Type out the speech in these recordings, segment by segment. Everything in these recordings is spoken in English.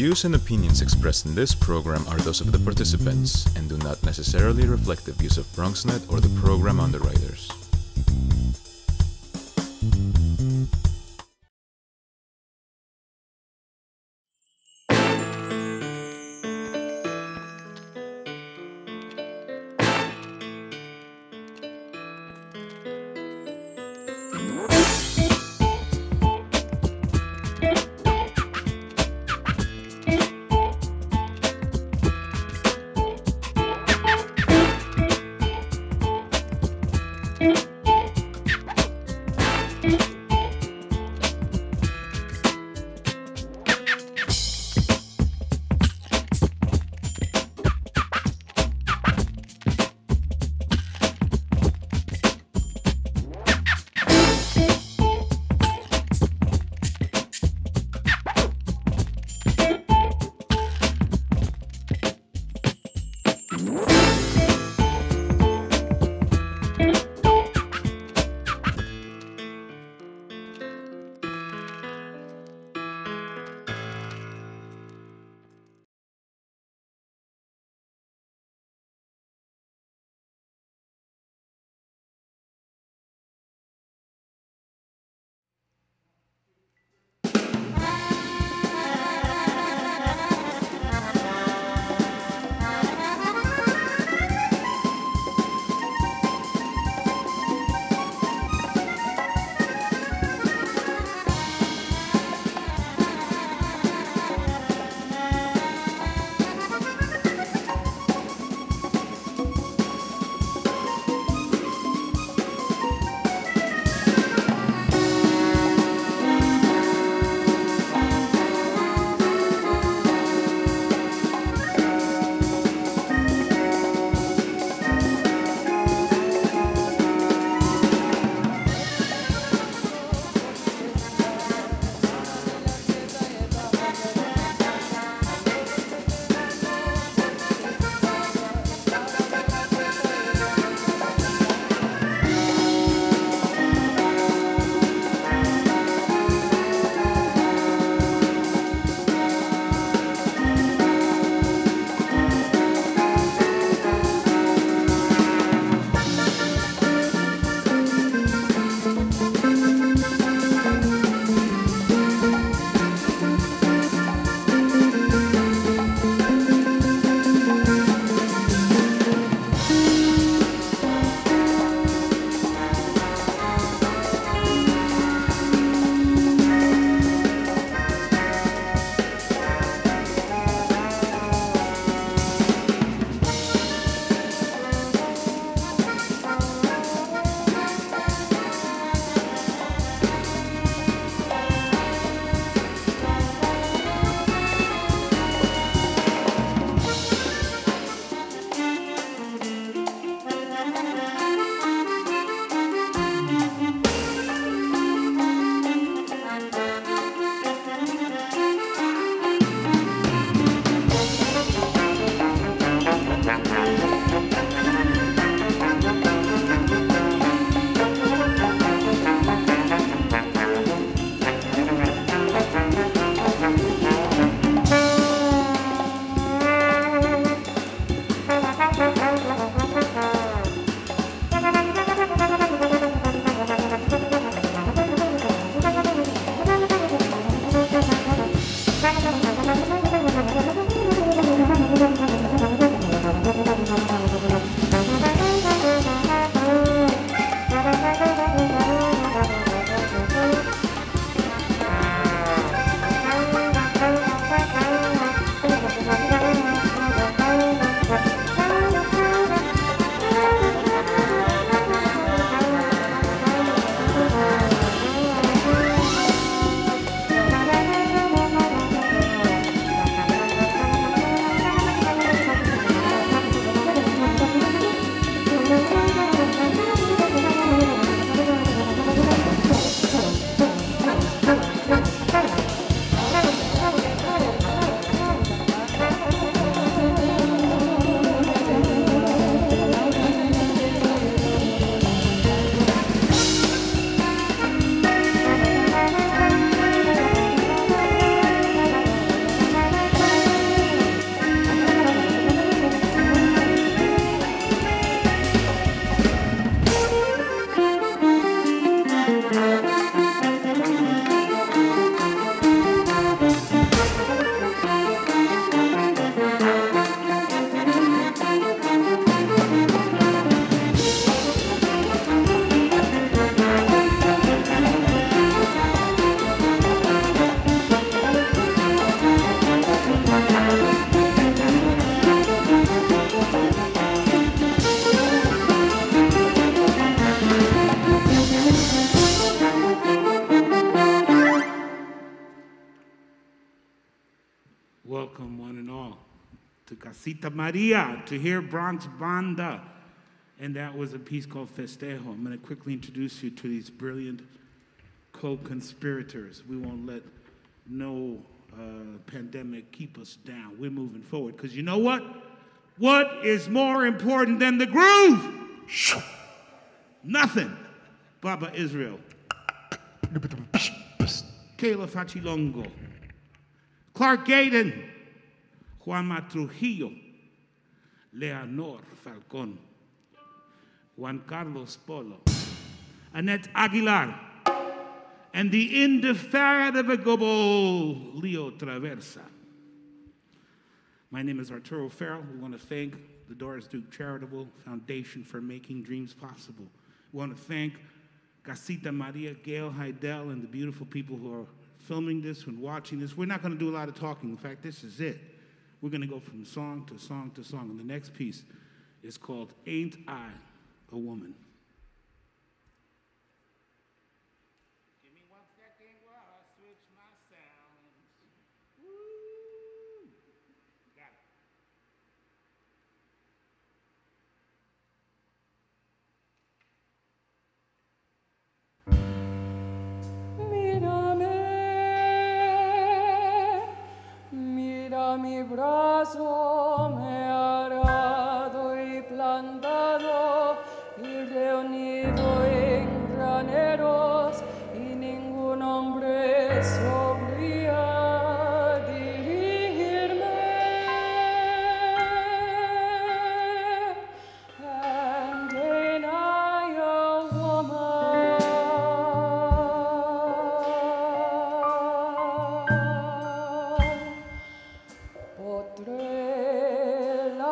views and opinions expressed in this program are those of the participants and do not necessarily reflect the views of BronxNet or the program underwriters. to Casita Maria, to hear BronX BandA. And that was a piece called Festejo. I'm going to quickly introduce you to these brilliant co-conspirators. We won't let no pandemic keep us down. We're moving forward. Because you know what? What is more important than the groove? Nothing. Baba Israel. Kayla Fachilongo. Clark Gayden. Juanma Trujillo. Leonor Falcón. Juan Carlos Polo. Annette Aguilar. And the indefatigable Leo Traversa. My name is Arturo Farrell. We want to thank the Doris Duke Charitable Foundation for making dreams possible. We want to thank Casita Maria, Gail Heidel, and the beautiful people who are filming this and watching this. We're not going to do a lot of talking. In fact, this is it. We're going to go from song to song to song. And the next piece is called Ain't I a Woman? Give me 1 second while I switch my sounds. Woo! Got it. Mira mi brazo, me arado y plantado y reunido en graneros, y ningún hombre sabría dirigirme. And ain't I a woman? Potré la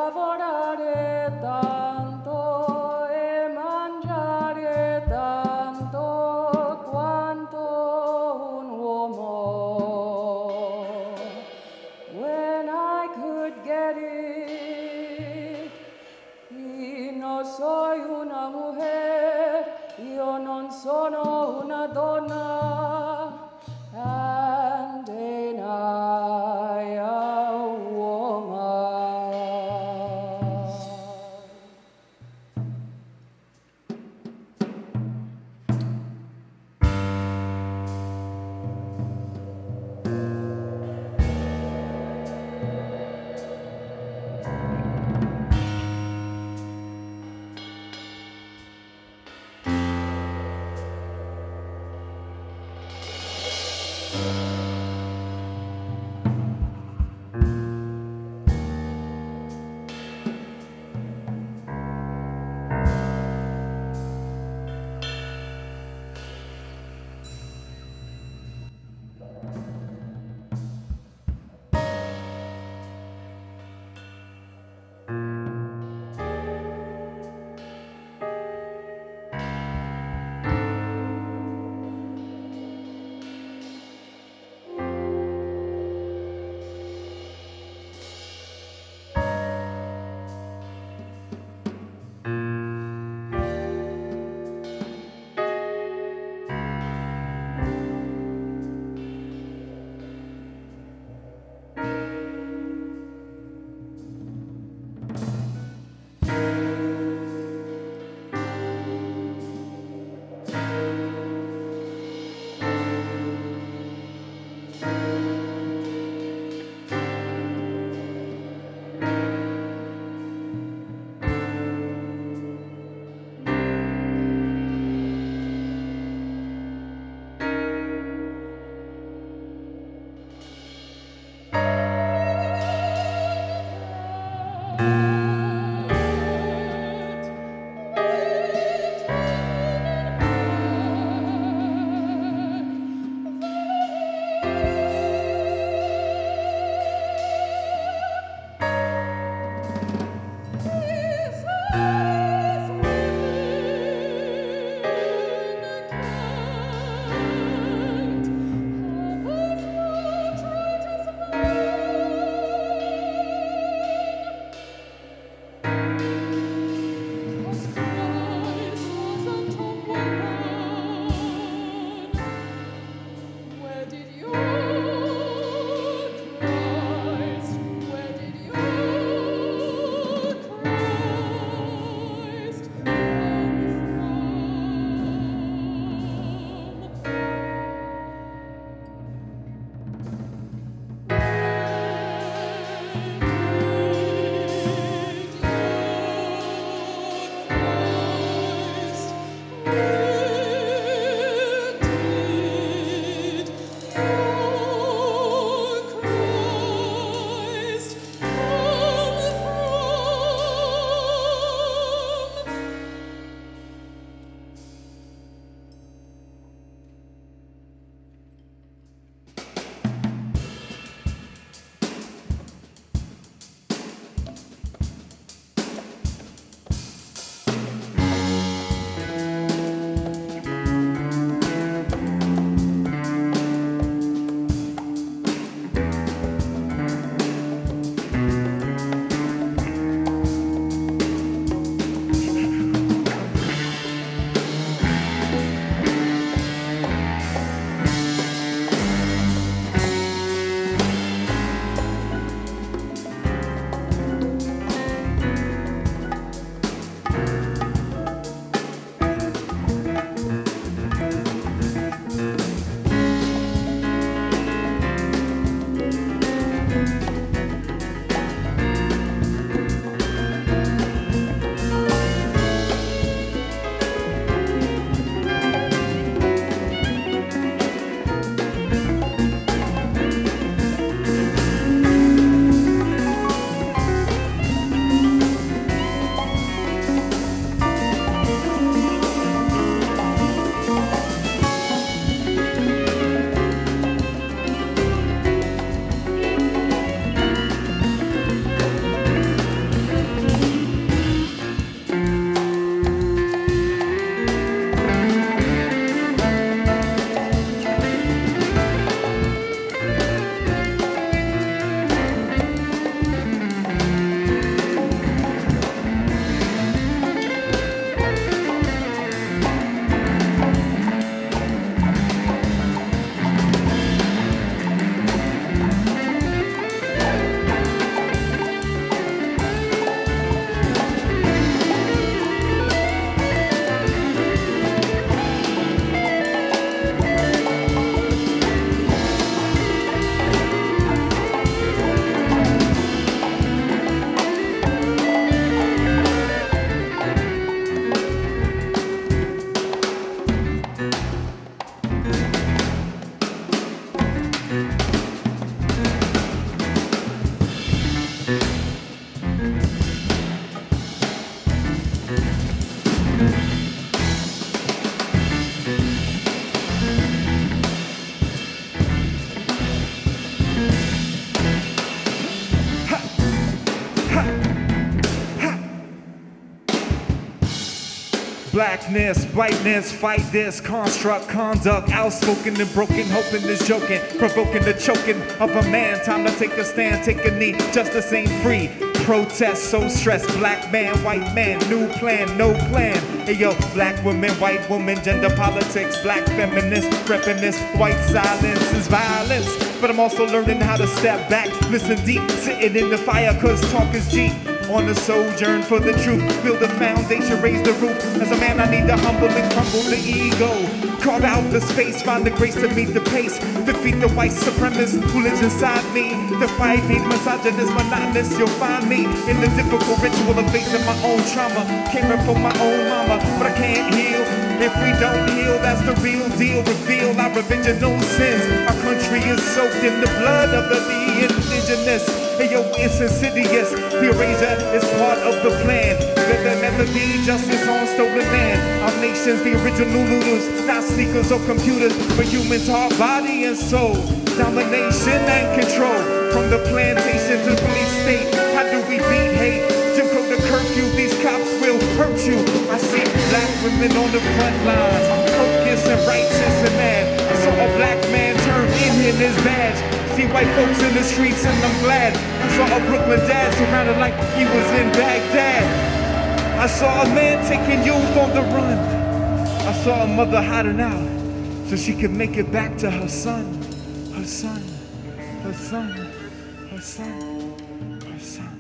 Blackness, whiteness, fight this construct, conduct, outspoken and broken, hoping is joking, provoking the choking of a man. Time to take a stand, take a knee, justice ain't free. Protest, so stressed, black man, white man, new plan, no plan. Hey yo, black woman, white woman, gender politics, black feminist, repping this, white silence is violence. But I'm also learning how to step back, listen deep, sitting in the fire, cause talk is cheap. On a sojourn for the truth, build a foundation, raise the roof. As a man, I need to humble and crumble the ego. Carve out the space, find the grace to meet the pace. Defeat the white supremacist who lives inside me. The fight me, misogynist, monotonous. You'll find me in the difficult ritual of facing my own trauma. Came from my own mama, but I can't heal. If we don't heal, that's the real deal. Reveal our original sins. Our country is soaked in the blood of the indigenous. Hey yo, it's insidious. The erasure is part of the plan. Let there never be justice on stolen land. Our nation's the original looters, not sneakers or computers, but humans, heart, body, and soul. Domination and control. From the plantation to the police state. How do we beat hate? Jim Crow to curfew, these cops will hurt you. I see black women on the front lines, focused and righteous and mad. I saw a black man turn in his badge. See white folks in the streets and I'm glad. I saw a Brooklyn dad surrounded like he was in Baghdad. I saw a man taking youth on the run. I saw a mother hiding out so she could make it back to her son. Her son, her son, her son, her son.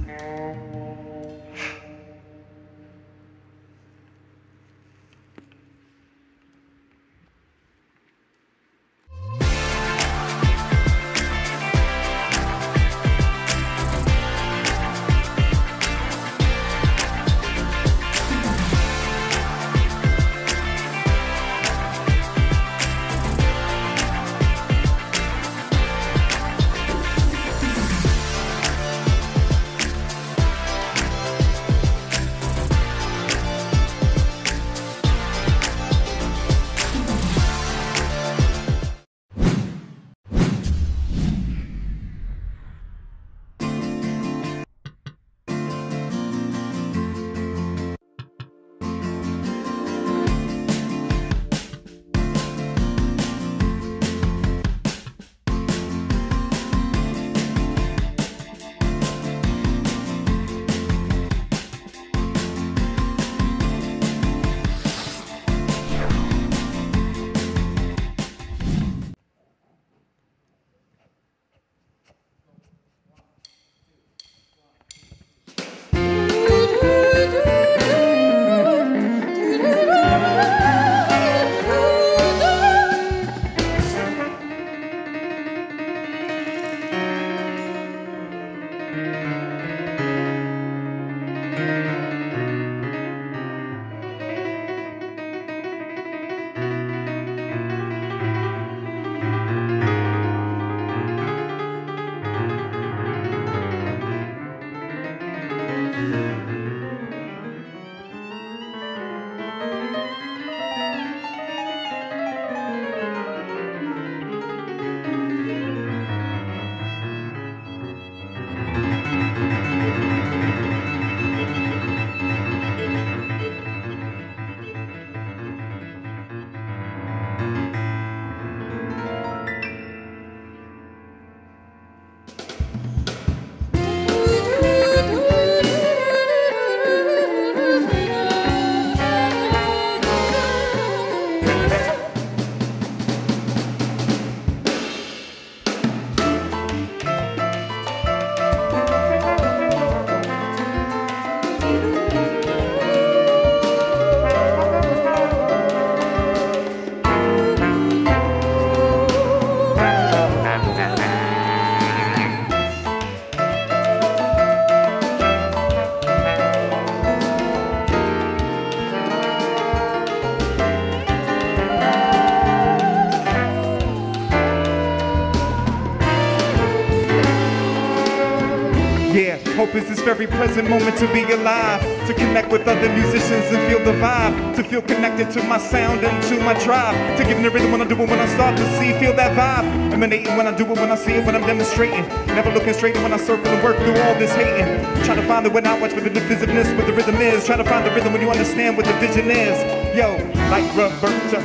hope is this very present moment to be alive, to connect with other musicians and feel the vibe, to feel connected to my sound and to my drive, to give the rhythm when I do it, when I start to see, feel that vibe, emanating when I do it, when I see it, when I'm demonstrating, never looking straight when I circle and work through all this hating, try to find the way out, watch for the divisiveness, what the rhythm is, try to find the rhythm when you understand what the vision is, yo, like Roberta,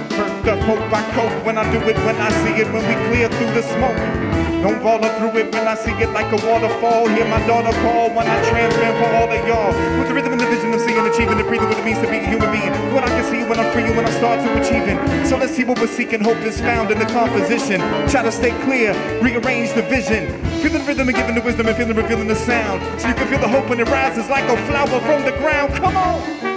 hope I cope when I do it, when I see it, when we clear through the smoke. Don't follow through it when I see it like a waterfall. Hear my daughter call when I transfer for all of y'all. With the rhythm and the vision of seeing, achieving, and breathing what it means to be a human being. What I can see when I'm free and when I start to achieving. So let's see what we're seeking. Hope is found in the composition. Try to stay clear, rearrange the vision. Feel the rhythm and giving the wisdom and feeling, revealing the sound. So you can feel the hope when it rises like a flower from the ground. Come on!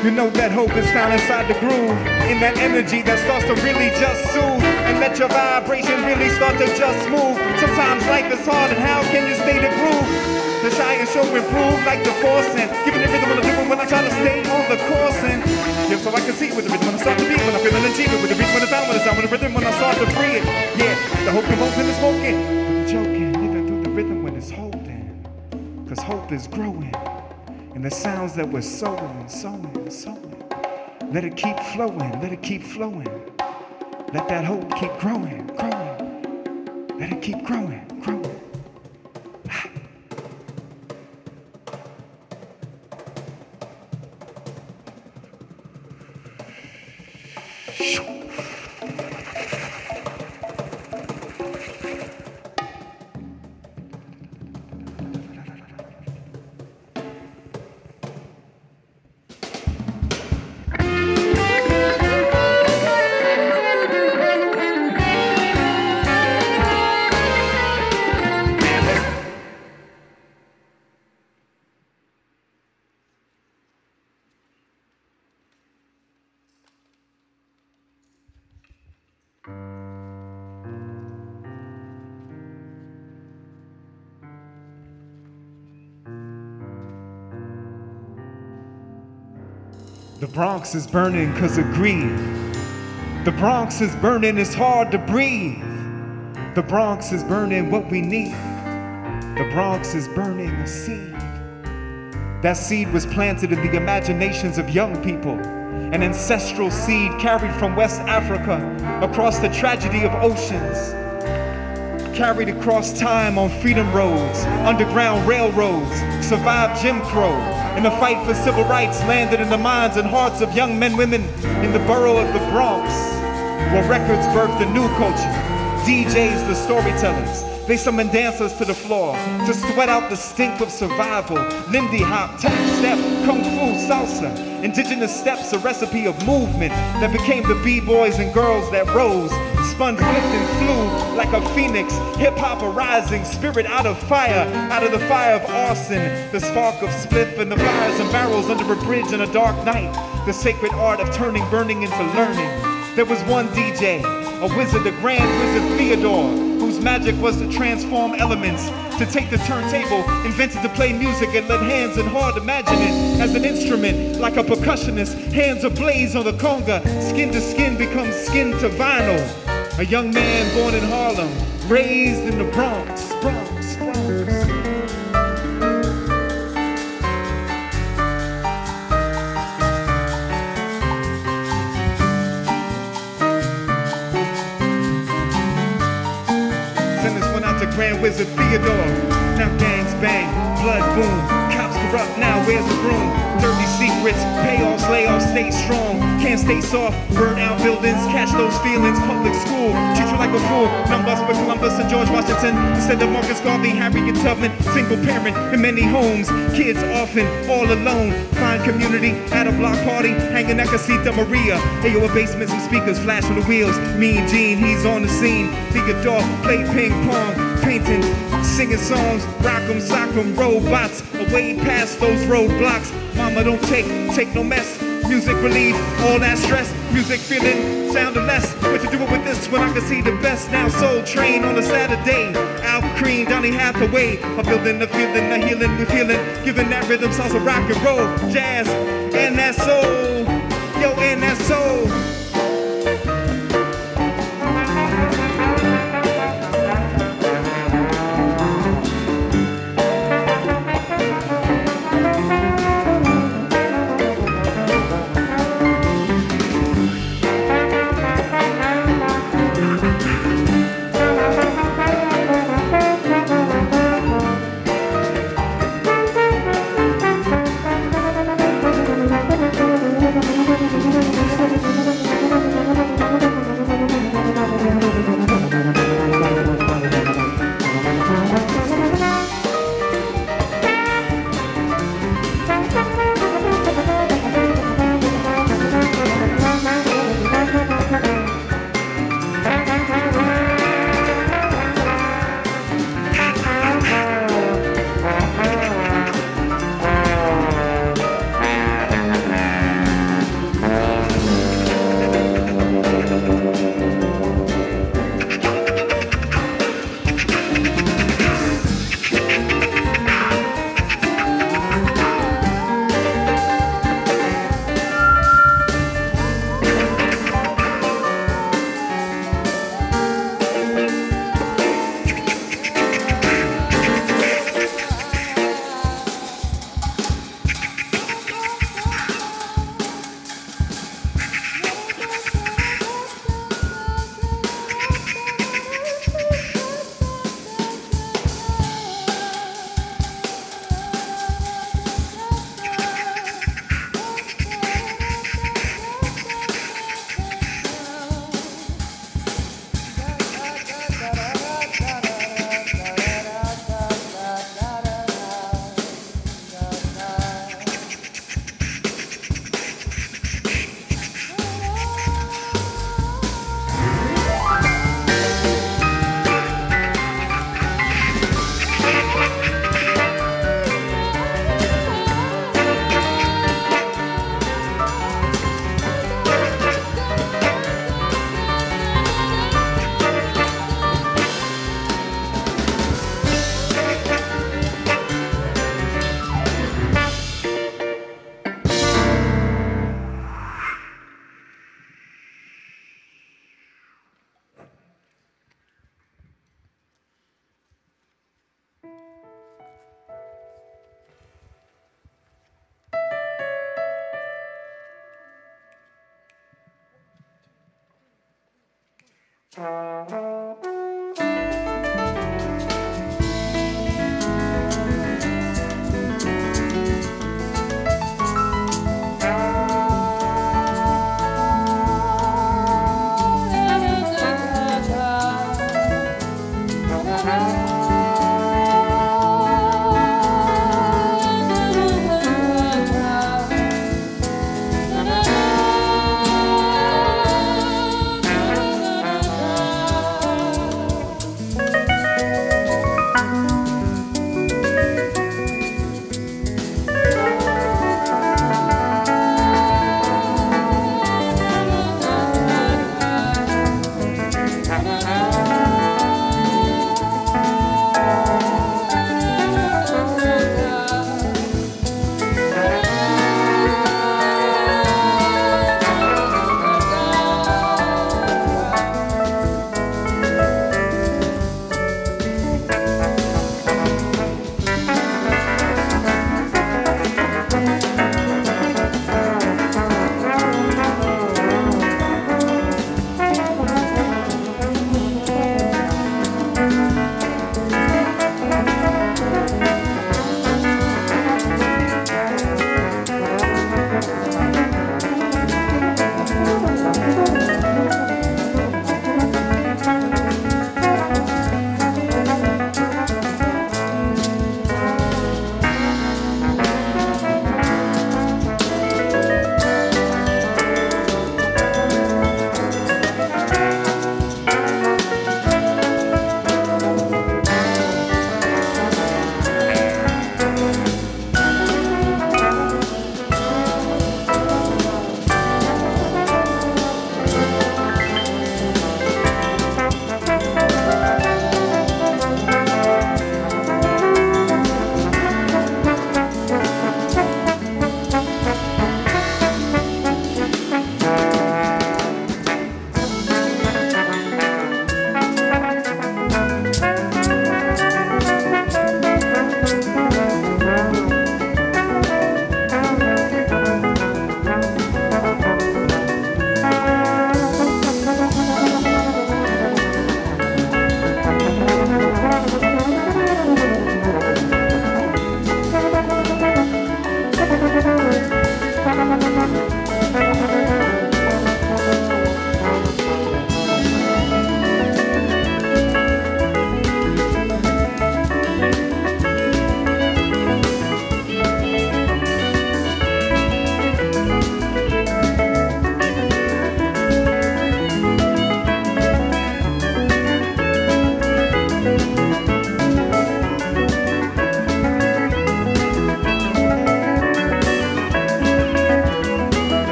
You know that hope is found inside the groove, in that energy that starts to really just soothe, and let your vibration really start to just move. Sometimes life is hard, and how can you stay the groove? The shy and show improve like the forcing, giving the rhythm when I do it, when I try to stay on the course. And yeah, so I can see with the rhythm when I start to beat, when I feel an achievement, with the beat when it's down, when it's down, with the rhythm when I start to free it. Yeah, the hope comes in the smoking, with the joking, living through the rhythm when it's holding, cause hope is growing. And the sounds that we're sowing. Let it keep flowing, let it keep flowing. Let that hope keep growing. Let it keep growing. The Bronx is burning because of greed. The Bronx is burning, it's hard to breathe. The Bronx is burning what we need. The Bronx is burning a seed. That seed was planted in the imaginations of young people. An ancestral seed carried from West Africa across the tragedy of oceans. Carried across time on freedom roads, underground railroads, survived Jim Crow. In the fight for civil rights, landed in the minds and hearts of young men, women in the borough of the Bronx, where records birthed a new culture, DJs the storytellers, They summoned dancers to the floor to sweat out the stink of survival. Lindy hop, tap step, kung fu, salsa. Indigenous steps, a recipe of movement that became the b-boys and girls that rose, spun, flipped, and flew like a phoenix. Hip-hop arising, spirit out of the fire of arson, the spark of spliff and the fires and barrels under a bridge in a dark night, the sacred art of turning burning into learning. There was one DJ, a wizard, the grand wizard Theodore, whose magic was to transform elements, to take the turntable, invented to play music and let hands and heart imagine it as an instrument, like a percussionist, hands ablaze on the conga, skin to skin becomes skin to vinyl. A young man born in Harlem, raised in the Bronx. Grand Wizard Theodore. Now gangs bang, blood boom, cops corrupt, now where's the broom? Dirty secrets, payoffs, layoffs, stay strong, can't stay soft, burn out buildings, catch those feelings, public school, teach you like a fool, numbers for Columbus and George Washington, instead of Marcus Garvey, Harriet Tubman, single parent in many homes, kids often all alone, find community at a block party, hanging at Casita Maria, Ayo, a basement, some speakers, flash on the wheels, Mean Gene, he's on the scene, Theodore, play ping pong, painting, singing songs, rock 'em, sock 'em, robots, away past those roadblocks. Mama, don't take no mess. Music relieve all that stress. Music feeling, sounding less. What you doing with this when I can see the best? Now Soul Train on a Saturday. Al Cream, Donny Hathaway. A building, a feeling, a healing, we're feeling. Giving that rhythm, salsa, rock and roll, jazz, and that soul. Yo, and that soul. Thank you.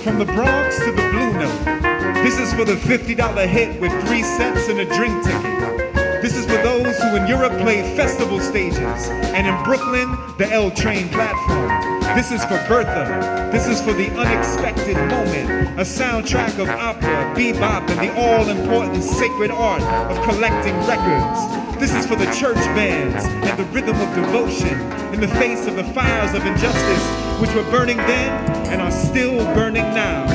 From the Bronx to the Blue Note. This is for the $50 hit with 3 cents and a drink ticket. This is for those who in Europe play festival stages, and in Brooklyn, the L train platform. This is for Bertha. This is for the unexpected moment, a soundtrack of opera, bebop, and the all-important sacred art of collecting records. This is for the church bands and the rhythm of devotion in the face of the fires of injustice which were burning then and are still burning now.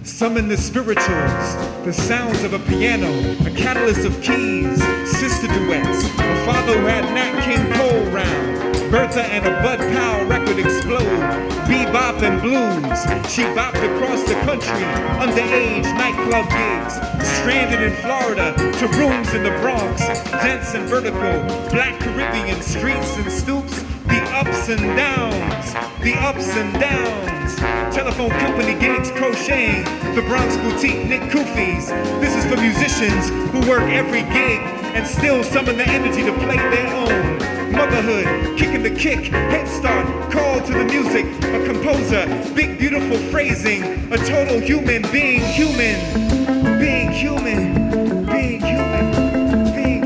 Summon the spirituals, the sounds of a piano, a catalyst of keys, sister duets, a father who had Nat King Cole round, Bertha and a Bud Powell record explode, bebop and blues, she bopped across the country, underage nightclub gigs, stranded in Florida to rooms in the Bronx, dense and vertical, black Caribbean streets and stoops, the ups and downs, the ups and downs. Telephone company gigs, crocheting, the Bronx boutique knit koofies. This is for musicians who work every gig and still summon the energy to play their own. Motherhood, kicking the kick, head start, call to the music, a composer, big beautiful phrasing, a total human being human, being human, being human, being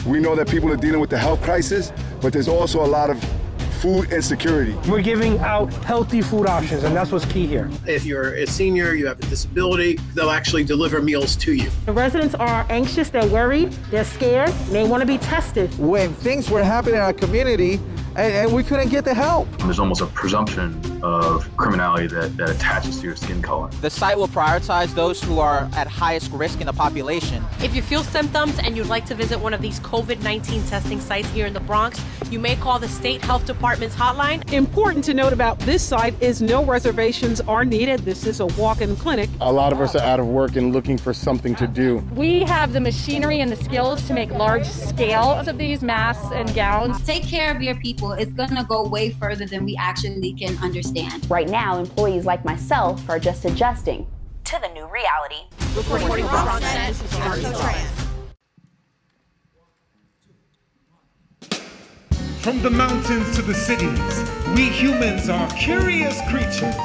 We know that people are dealing with the health crisis, but there's also a lot of food insecurity. We're giving out healthy food options, and that's what's key here. If you're a senior, you have a disability, they'll actually deliver meals to you. The residents are anxious, they're worried, they're scared, and they want to be tested. When things were happening in our community, and we couldn't get the help. There's almost a presumption of criminality that attaches to your skin color. The site will prioritize those who are at highest risk in the population. If you feel symptoms and you'd like to visit one of these COVID-19 testing sites here in the Bronx, you may call the State Health Department's hotline. Important to note about this site is no reservations are needed. This is a walk-in clinic. A lot of us are out of work and looking for something to do. We have the machinery and the skills to make large scales of these masks and gowns. Take care of your people. It's going to go way further than we actually can understand. Right now, employees like myself are just adjusting to the new reality. Reporting from BronxNet, this is Trans. From the mountains to the cities, we humans are curious creatures.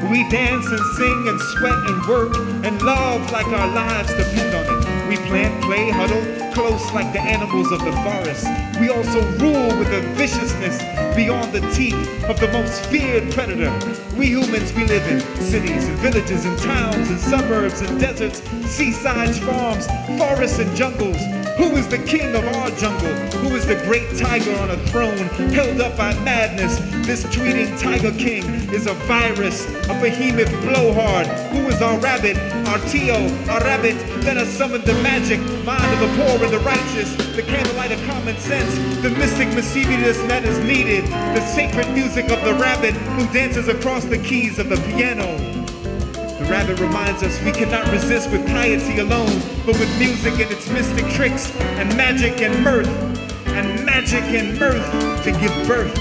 We dance and sing and sweat and work and love like our lives depend on it. We plant, play, huddle, close like the animals of the forest. We also rule with a viciousness beyond the teeth of the most feared predator. We humans, we live in cities and villages and towns and suburbs and deserts, seasides, farms, forests and jungles. Who is the king of our jungle? Who is the great tiger on a throne, held up by madness? This tweeting tiger king is a virus, a behemoth blowhard. Who is our rabbit, our Tio, our rabbit? Let us summon the magic mind of the poor and the righteous, the candlelight of common sense, the mystic mischievousness that is needed, the sacred music of the rabbit who dances across the keys of the piano. The rabbit reminds us we cannot resist with piety alone, but with music and its mystic tricks, and magic and mirth to give birth.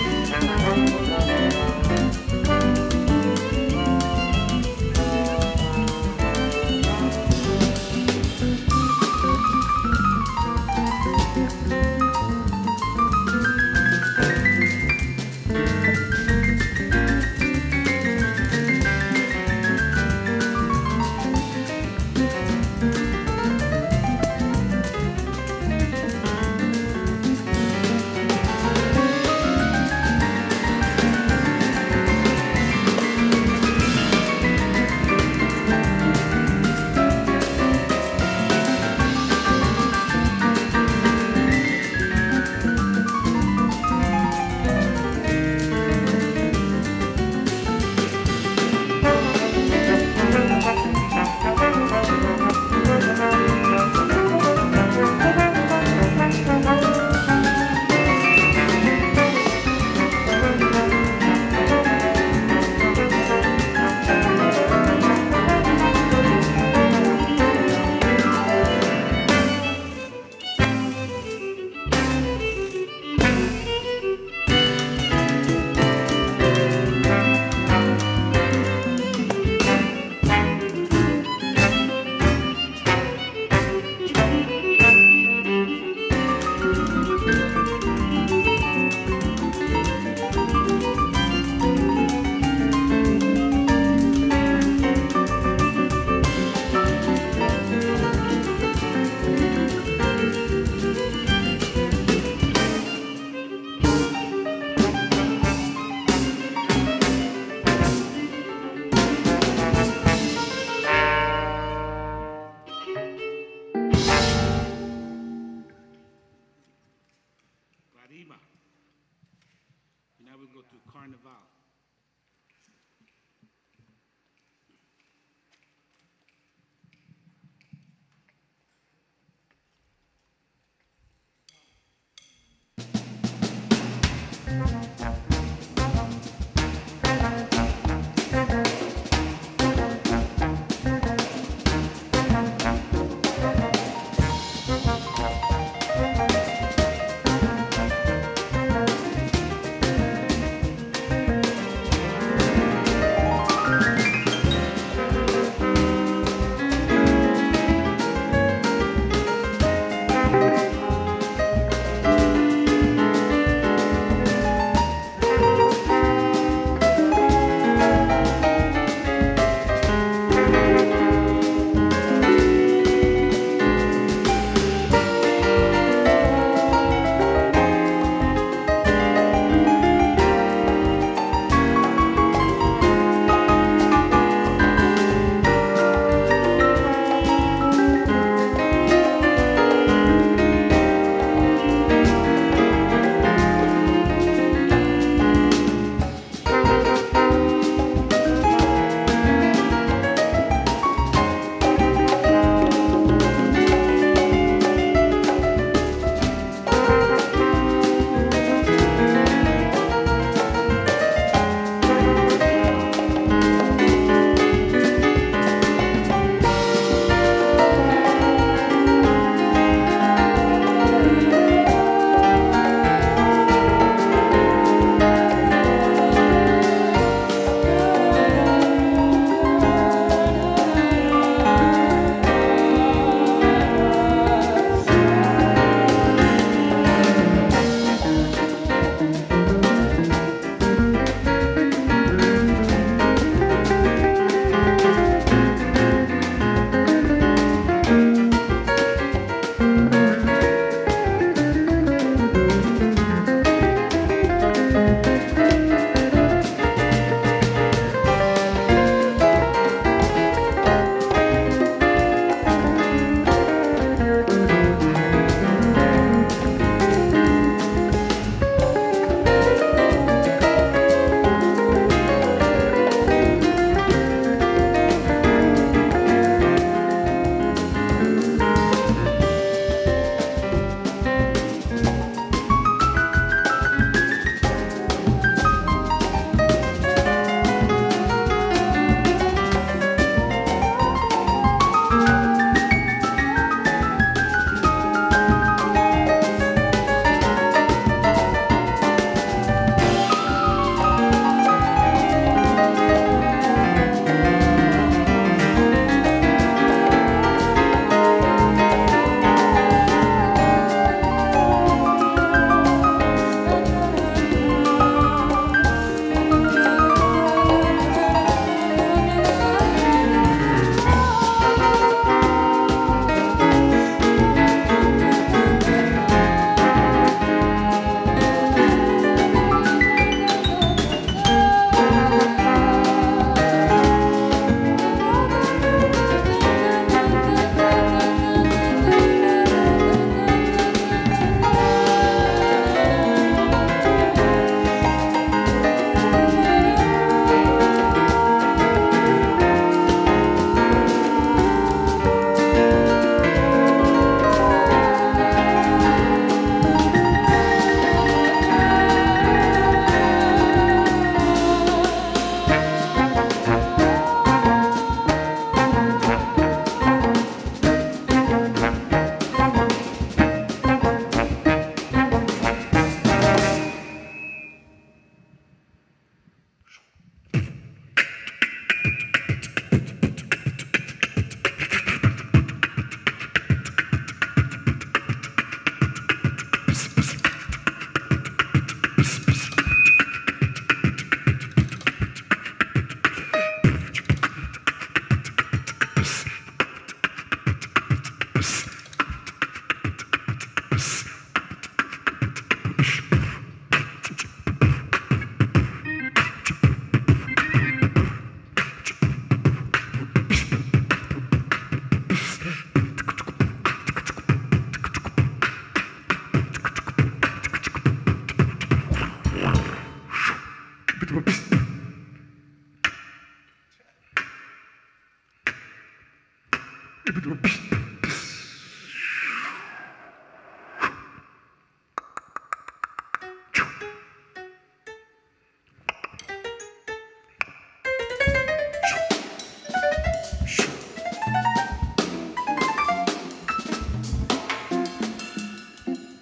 Now we go to Carnival.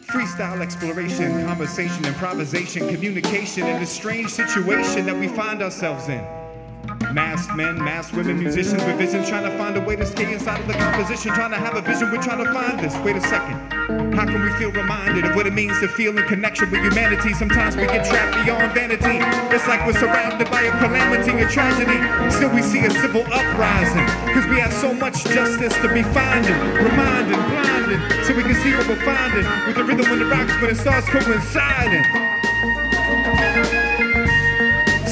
Freestyle exploration, conversation, improvisation, communication in this strange situation that we find ourselves in. Masked men, masked women, musicians with visions, trying to find a way to stay inside of the composition, trying to have a vision, we're trying to find this. Wait a second. How can we feel reminded of what it means to feel in connection with humanity? Sometimes we get trapped beyond vanity. It's like we're surrounded by a calamity, a tragedy. Still we see a civil uprising, cause we have so much justice to be finding, reminding, blinding, so we can see what we're finding with the rhythm when the rocks when it starts coinciding.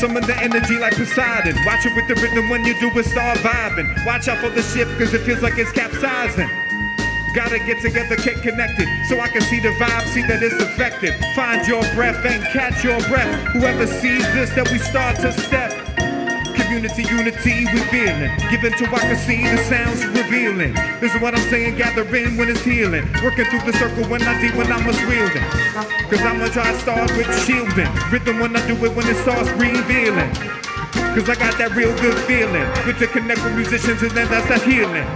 Summon the energy like Poseidon. Watch it with the rhythm when you do it, start vibing. Watch out for the ship, cause it feels like it's capsizing. Gotta get together, get connected, so I can see the vibe, see that it's effective. Find your breath and catch your breath. Whoever sees this, that we start to step. Community, unity, we feeling. Given to I can see the sounds revealing. This is what I'm saying, gathering when it's healing. Working through the circle when I deep when I'm a wielding. Cause I'ma try to start with shielding. Rhythm when I do it when it starts revealing. Cause I got that real good feeling. Good to connect with musicians and then that's that healing.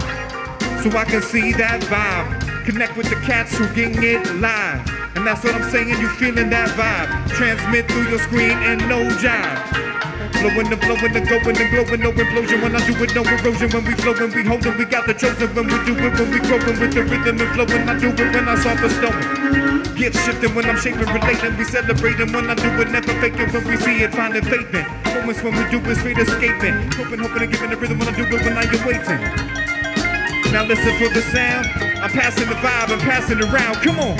So I can see that vibe. Connect with the cats who getting it live. And that's what I'm saying, you feeling that vibe. Transmit through your screen and no jive. Flowing and blowing and going and glowing, no implosion. When I do it, no erosion. When we flowing, we holding, we got the chosen. When we do it, when we growing with the rhythm and flowing. I do it when I saw the stone. Gift shifting when I'm shaping, relating. We celebrating when I do it, never faking. When we see it, finding faith in. Moments when we do it, straight escaping. Hoping and giving the rhythm when I do it, when I am waiting. Now listen for the sound. I'm passing the vibe, I'm passing it around. Come on.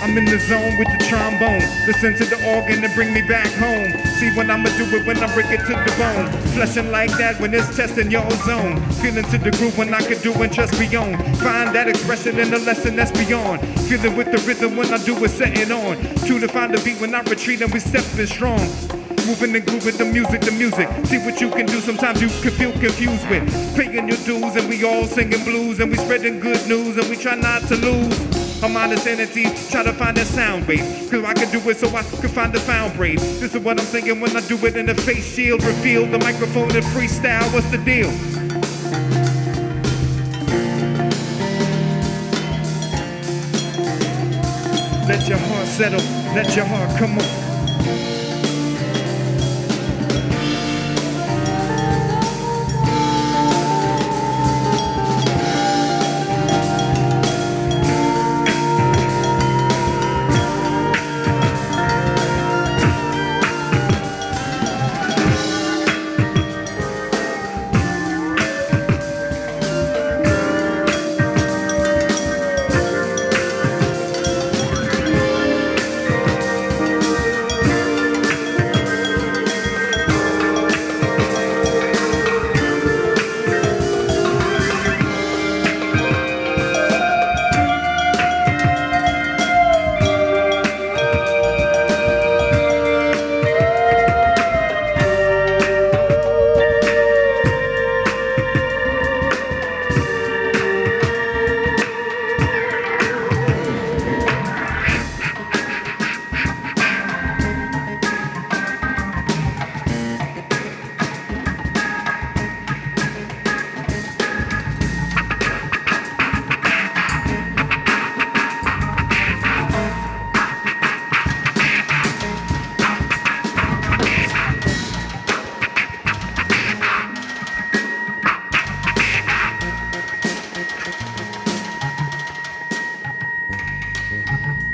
I'm in the zone with the trombone. Listen to the organ and bring me back home. See when I'ma do it when I break it to the bone. Fleshing like that when it's testing your zone. Feeling to the groove when I could do and just beyond. Find that expression in the lesson that's beyond. Feeling with the rhythm when I do it, setting on. True to find the beat when I retreat and we stepping strong. Moving and grooving the music. See what you can do, sometimes you can feel confused with. Paying your dues and we all singing blues. And we spreading good news and we try not to lose. I'm on this energy, try to find that sound wave. Cause I can do it so I can find the found brave. This is what I'm saying when I do it in the face shield. Reveal the microphone and freestyle, what's the deal? Let your heart settle, let your heart come on.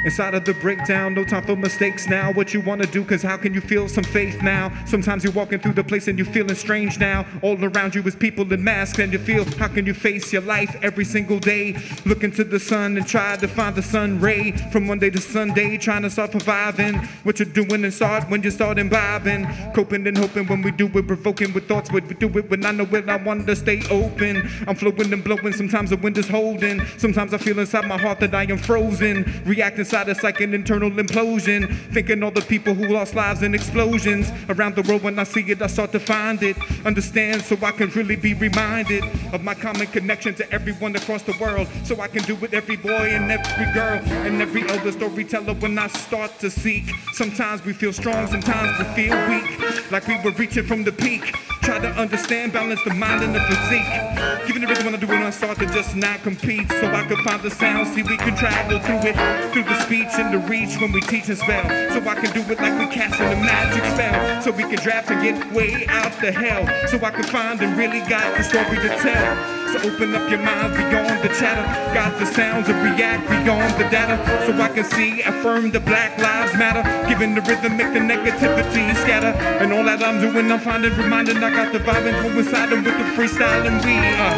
Inside of the breakdown, no time for mistakes now. What you wanna do, cause how can you feel some faith now? Sometimes you're walking through the place and you're feeling strange now. All around you is people in masks and you feel, how can you face your life every single day? Look into the sun and try to find the sun ray. From Monday to Sunday, trying to start surviving. What you're doing and start when you start imbibing. Coping and hoping when we do it, provoking with thoughts, but we do it when I know it, I want to stay open. I'm flowing and blowing, sometimes the wind is holding. Sometimes I feel inside my heart that I am frozen. React inside, it's like an internal implosion. Thinking all the people who lost lives in explosions. Around the world when I see it, I start to find it. Understand so I can really be reminded of my common connection to everyone across the world. So I can do with every boy and every girl and every elder storyteller when I start to seek. Sometimes we feel strong, sometimes we feel weak. Like we were reaching from the peak. Try to understand, balance the mind and the physique. Giving the rhythm when I do when I start to just not compete. So I can find the sound, see we can travel through it. Through the speech and the reach when we teach and spell. So I can do it like we casting a magic spell. So we can draft and get way out the hell. So I can find and really got the story to tell. So open up your minds beyond the chatter. Got the sounds and react beyond the data. So I can see, affirm the Black Lives Matter. Giving the rhythm, make the negativity scatter. And all that I'm doing, I'm finding, reminding I got the vibe and coinciding with the freestyling we are.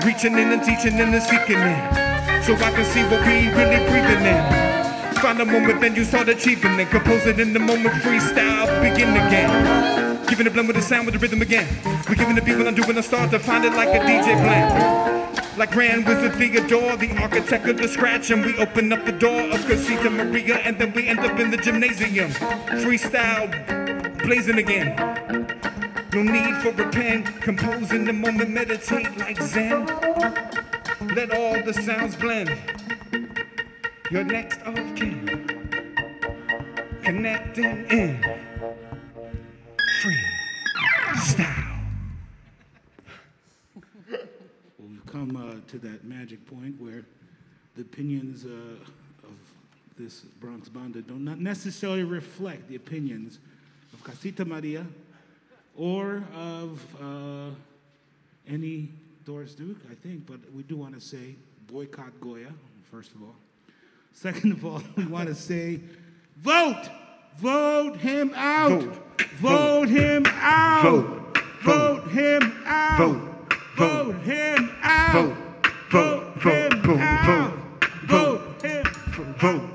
Reaching in and teaching and seeking in. So I can see what we really breathing in. Find a moment, then you start achieving it. Compose it in the moment, freestyle, begin again. Giving a blend with the sound, with the rhythm again. We're giving the beat when I'm doing a start to find it like a DJ blend. Like Grand Wizard Theodore, the architect of the scratch. And we open up the door of Casita Maria. And then we end up in the gymnasium. Freestyle, blazing again. No need for a pen. Compose in the moment, meditate like Zen. Let all the sounds blend. You're next of kin. Connecting in. Freestyle. Well, we've come to that magic point where the opinions of this BronX BandA do not necessarily reflect the opinions of Casita Maria or of any Doris Duke, I think, but we do want to say boycott Goya, first of all. Second of all, we want to say vote! Vote him out! Vote him out! Vote him out! Vote him out! Vote him out! Vote him out!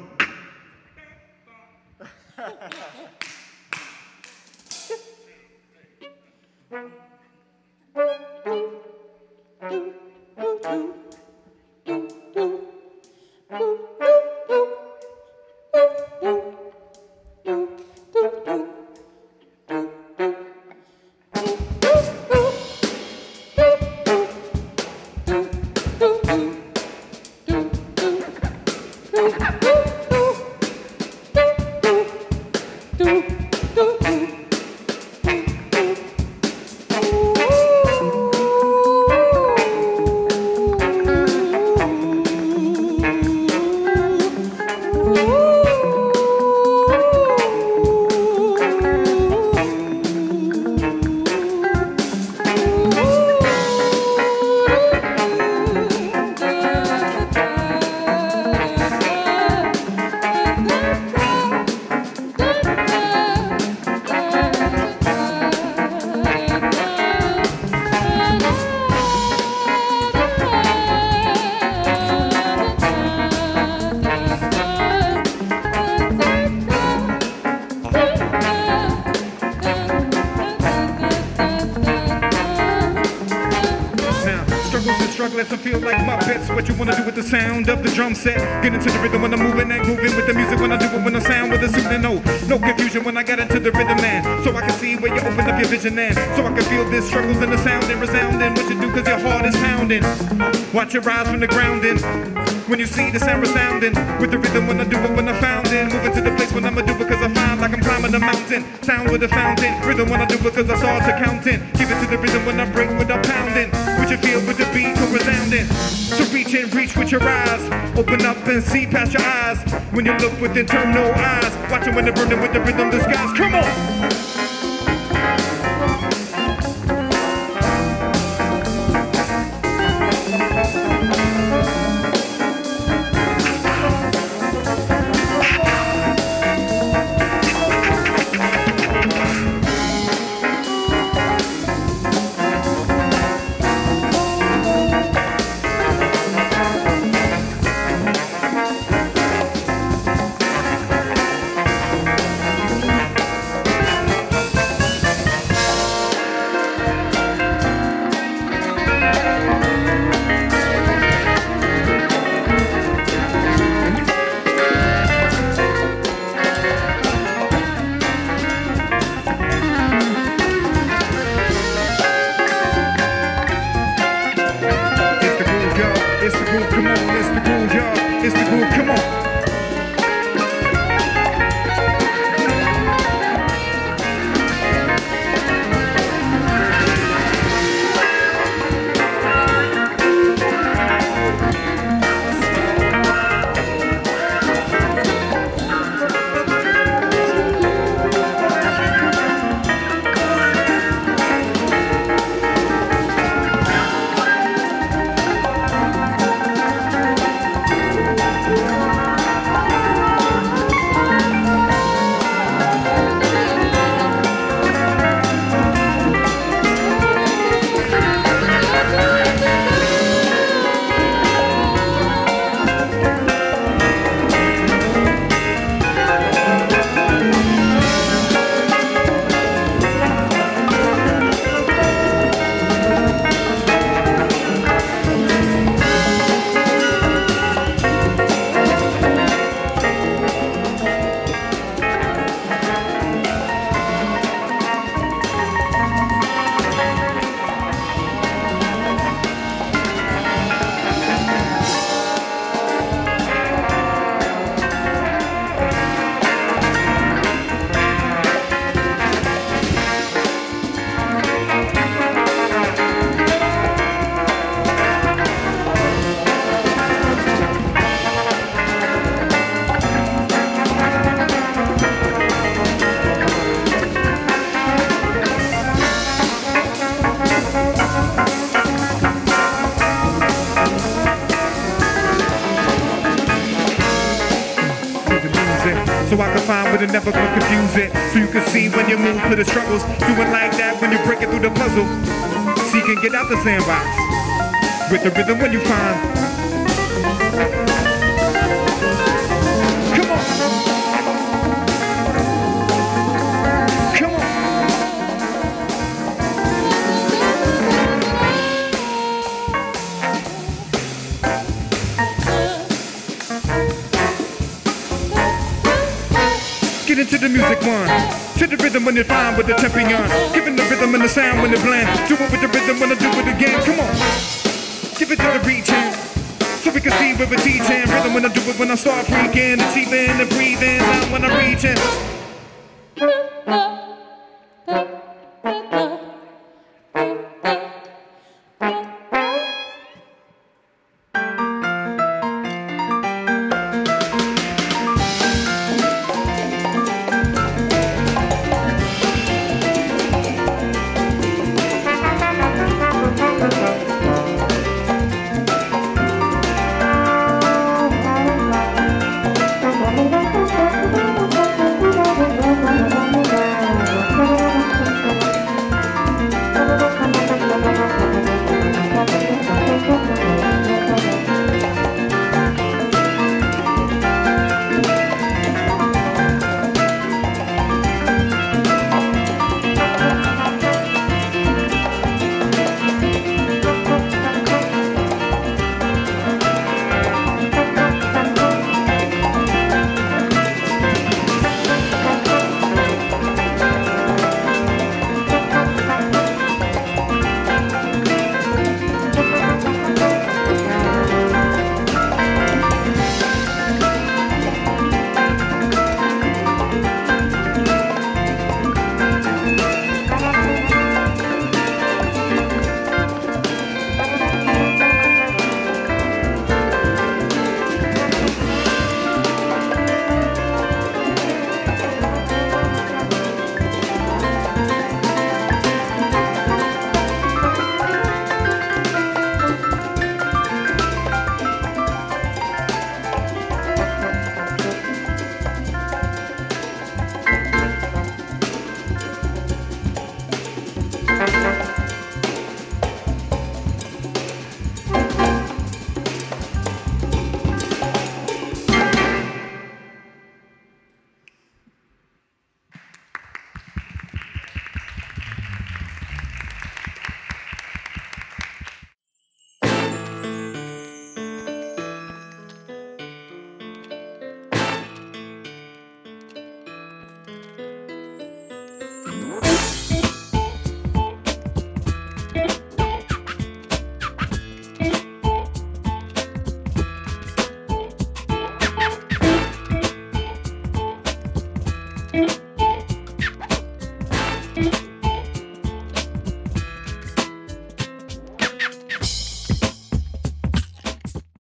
Let's feel like Muppets. What you wanna do with the sound of the drum set? Get into the rhythm when I'm moving and grooving with the music when I do it when I sound with a suit and no confusion when I got into the rhythm, man. So I can see where you open up your vision, man. So I can feel this struggles in the sound and resounding. What you do cause your heart is pounding. Watch it rise from the grounding. When you see the sound resounding with the rhythm when I do it when I found it. Moving to the place when I'ma do it cause I find like I'm climbing a mountain. Sound with a fountain. Rhythm when I do it cause I start to counting. Give it to the rhythm when I break with a pounding. What you feel with the beat go resounding. So reach and reach with your eyes. Open up and see past your eyes. When you look with internal eyes. Watching when they're burning with the rhythm disguise. Come on! so I can find but it never gonna confuse it. So you can see when you move to the struggles, doing like that when you're breaking through the puzzle. So you can get out the sandbox with the rhythm when you find. Come on. Come on. Get into the music one. To the rhythm when you're fine with the temping on. Giving the rhythm and the sound when they blend. Do it with the rhythm when I do it again. Come on. Give it to the reaching. So we can see where we're teaching. Rhythm when I do it when I start freaking. Achieving and breathing out when I'm reaching.